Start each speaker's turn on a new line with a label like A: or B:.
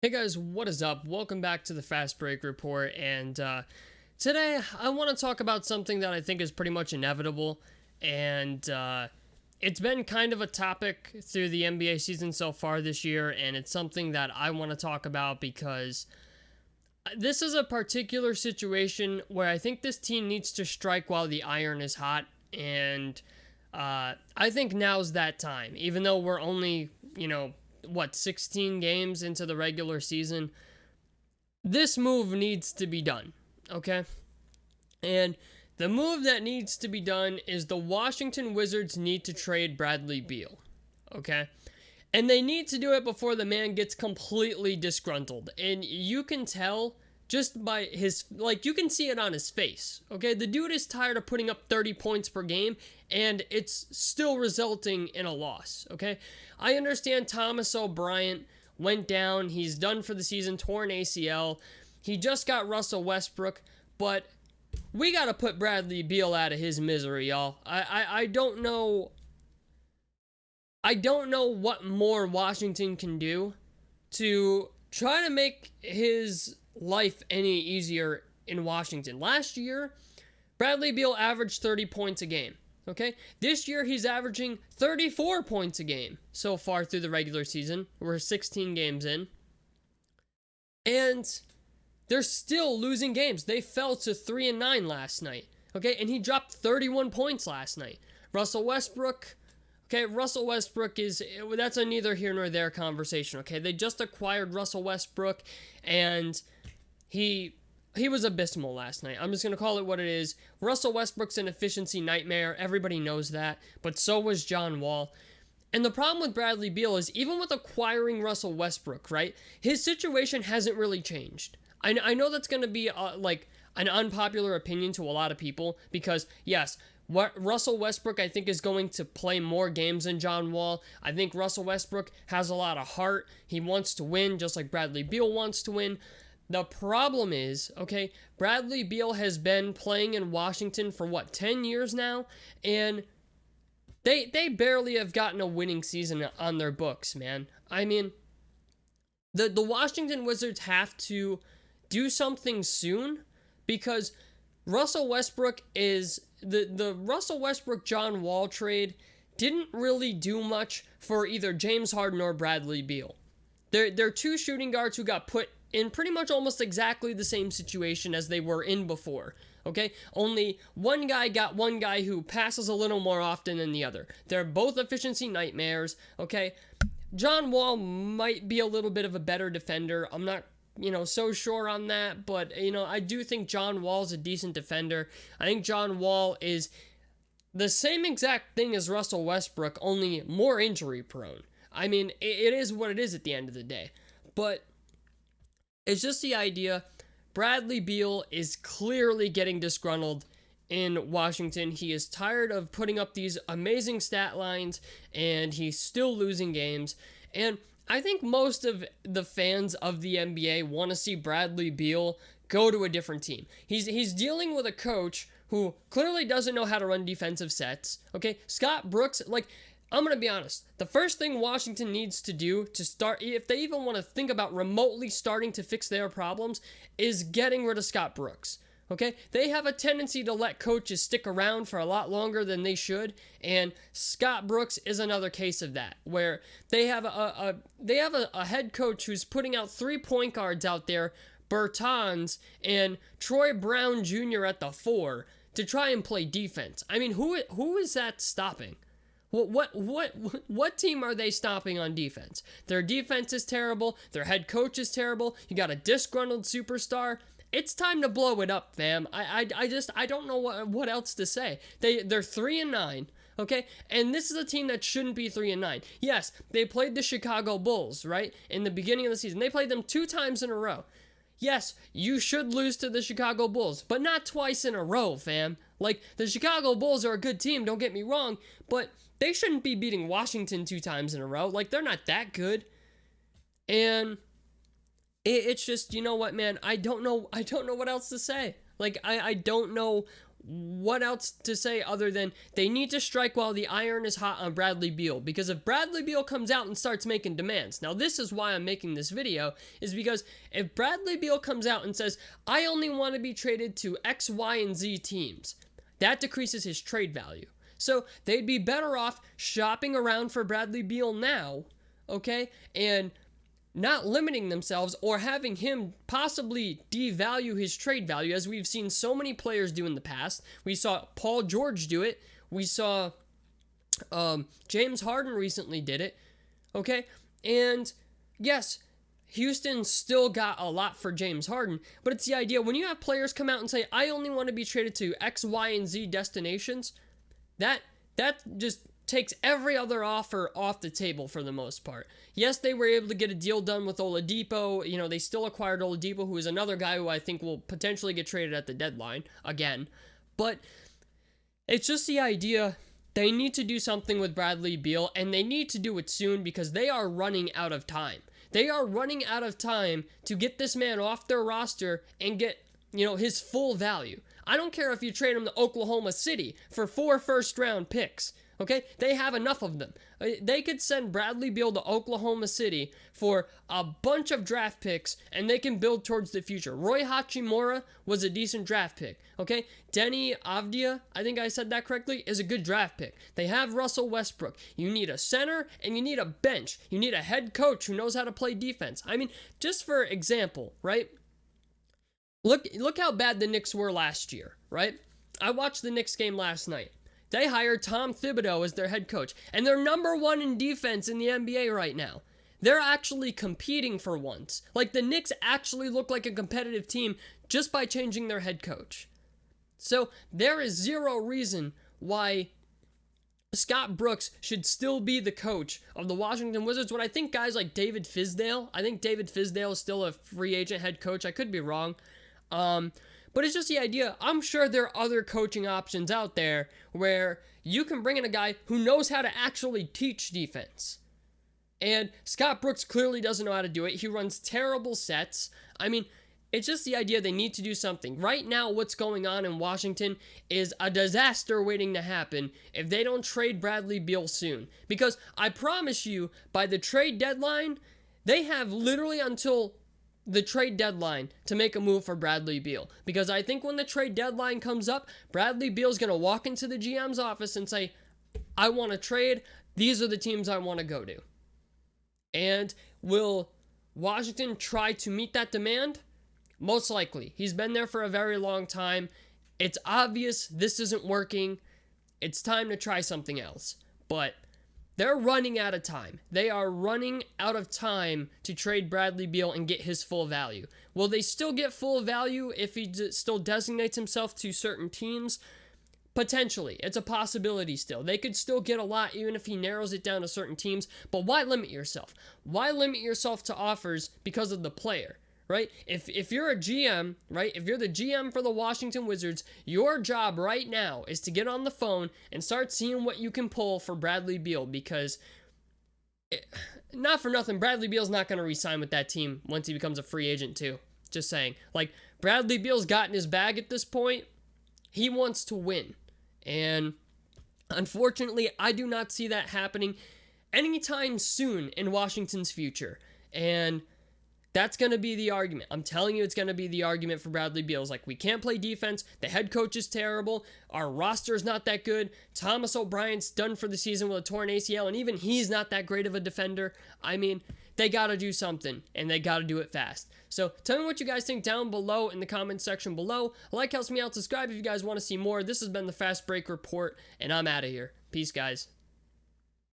A: Hey guys, what is up? Welcome back to the Fast Break Report, and today I want to talk about something that I think is pretty much inevitable, and it's been kind of a topic through the NBA season so far this year, and it's something that I want to talk about because this is a particular situation where I think this team needs to strike while the iron is hot, and I think now's that time, even though we're only, 16 games into the regular season. This move needs to be done, okay? And the move that needs to be done is the Washington Wizards need to trade Bradley Beal, okay? And they need to do it before the man gets completely disgruntled. And you can tell just by his, you can see it on his face, okay? The dude is tired of putting up 30 points per game, and it's still resulting in a loss, okay? I understand Thomas O'Brien went down. He's done for the season, torn ACL. He just got Russell Westbrook, but we got to put Bradley Beal out of his misery, y'all. I don't know. I don't know what more Washington can do to try to make his life any easier in Washington. Last year, Bradley Beal averaged 30 points a game. Okay, this year he's averaging 34 points a game so far through the regular season. We're 16 games in. And they're still losing games. They fell to 3-9 last night. Okay, and he dropped 31 points last night. Russell Westbrook that's a neither here nor there conversation. Okay, they just acquired Russell Westbrook, and he was abysmal last night. I'm just going to call it what it is. Russell Westbrook's an efficiency nightmare. Everybody knows that. But so was John Wall. And the problem with Bradley Beal is even with acquiring Russell Westbrook, right? His situation hasn't really changed. I know that's going to be an unpopular opinion to a lot of people because, yes, what Russell Westbrook, I think, is going to play more games than John Wall. I think Russell Westbrook has a lot of heart. He wants to win just like Bradley Beal wants to win. The problem is, okay, Bradley Beal has been playing in Washington for 10 years now, and they barely have gotten a winning season on their books, man. I mean, the Washington Wizards have to do something soon because Russell Westbrook is the Russell Westbrook John Wall trade didn't really do much for either James Harden or Bradley Beal. They're two shooting guards who got put in pretty much almost exactly the same situation as they were in before, okay? Only one guy got one guy who passes a little more often than the other. They're both efficiency nightmares, okay? John Wall might be a little bit of a better defender. I'm not, so sure on that, but, I do think John Wall's a decent defender. I think John Wall is the same exact thing as Russell Westbrook, only more injury prone. I mean, it is what it is at the end of the day. But it's just the idea. Bradley Beal is clearly getting disgruntled in Washington. He is tired of putting up these amazing stat lines, and he's still losing games. And I think most of the fans of the NBA want to see Bradley Beal go to a different team. He's dealing with a coach who clearly doesn't know how to run defensive sets. Okay, Scott Brooks, I'm going to be honest. The first thing Washington needs to do to start, if they even want to think about remotely starting to fix their problems, is getting rid of Scott Brooks. Okay? They have a tendency to let coaches stick around for a lot longer than they should, and Scott Brooks is another case of that, where they have a head coach who's putting out 3 point guards out there, Bertans and Troy Brown Jr. at the 4, to try and play defense. I mean, who is that stopping? What team are they stopping on defense? Their defense is terrible. Their head coach is terrible. You got a disgruntled superstar. It's time to blow it up, fam. I don't know what else to say. They're 3-9, okay? And this is a team that shouldn't be 3-9. Yes, they played the Chicago Bulls, right? In the beginning of the season. They played them 2 times in a row. Yes, you should lose to the Chicago Bulls, but not twice in a row, fam. The Chicago Bulls are a good team, don't get me wrong, but they shouldn't be beating Washington 2 times in a row. They're not that good. And it's just, you know what, man? I don't know what else to say. I don't know what else to say other than they need to strike while the iron is hot on Bradley Beal, because if Bradley Beal comes out and starts making demands, now this is why I'm making this video, is because if Bradley Beal comes out and says, I only want to be traded to X, Y, and Z teams, that decreases his trade value. So they'd be better off shopping around for Bradley Beal now, okay, and not limiting themselves or having him possibly devalue his trade value, as we've seen so many players do in the past. We saw Paul George do it. We saw James Harden recently did it, okay? And yes, Houston still got a lot for James Harden, but it's the idea when you have players come out and say, I only want to be traded to X, Y, and Z destinations, that just takes every other offer off the table for the most part. Yes, they were able to get a deal done with Oladipo. You know, they still acquired Oladipo, who is another guy who I think will potentially get traded at the deadline again. But it's just the idea they need to do something with Bradley Beal, and they need to do it soon because they are running out of time. They are running out of time to get this man off their roster and get, you know, his full value. I don't care if you trade him to Oklahoma City for 4 first-round picks. Okay, they have enough of them. They could send Bradley Beal to Oklahoma City for a bunch of draft picks, and they can build towards the future. Roy Hachimura was a decent draft pick. Okay, Denny Avdia, I think I said that correctly, is a good draft pick. They have Russell Westbrook. You need a center, and you need a bench. You need a head coach who knows how to play defense. I mean, just for example, right? Look how bad the Knicks were last year, right? I watched the Knicks game last night. They hired Tom Thibodeau as their head coach, and they're number 1 in defense in the NBA right now. They're actually competing for once. Like, the Knicks actually look like a competitive team just by changing their head coach. So there is zero reason why Scott Brooks should still be the coach of the Washington Wizards when I think guys like David Fizdale is still a free agent head coach. I could be wrong. But it's just the idea. I'm sure there are other coaching options out there where you can bring in a guy who knows how to actually teach defense. And Scott Brooks clearly doesn't know how to do it. He runs terrible sets. I mean, it's just the idea they need to do something. Right now, what's going on in Washington is a disaster waiting to happen if they don't trade Bradley Beal soon. Because I promise you, by the trade deadline, they have literally until the trade deadline to make a move for Bradley Beal. Because I think when the trade deadline comes up, Bradley Beal's going to walk into the GM's office and say, I want to trade. These are the teams I want to go to. And will Washington try to meet that demand? Most likely. He's been there for a very long time. It's obvious this isn't working. It's time to try something else. But they're running out of time. They are running out of time to trade Bradley Beal and get his full value. Will they still get full value if he still designates himself to certain teams? Potentially. It's a possibility still. They could still get a lot even if he narrows it down to certain teams. But why limit yourself? Why limit yourself to offers because of the player? Right? If you're a GM, right? If you're the GM for the Washington Wizards, your job right now is to get on the phone and start seeing what you can pull for Bradley Beal, because not for nothing, Bradley Beal's not going to re-sign with that team once he becomes a free agent too. Just saying. Like, Bradley Beal's gotten his bag at this point. He wants to win. And unfortunately, I do not see that happening anytime soon in Washington's future. And that's going to be the argument. I'm telling you, it's going to be the argument for Bradley Beal. It's like, we can't play defense. The head coach is terrible. Our roster is not that good. Thomas O'Brien's done for the season with a torn ACL, and even he's not that great of a defender. I mean, they got to do something, and they got to do it fast. So tell me what you guys think down below in the comments section below. Like helps me out. Subscribe if you guys want to see more. This has been the Fast Break Report, and I'm out of here. Peace, guys.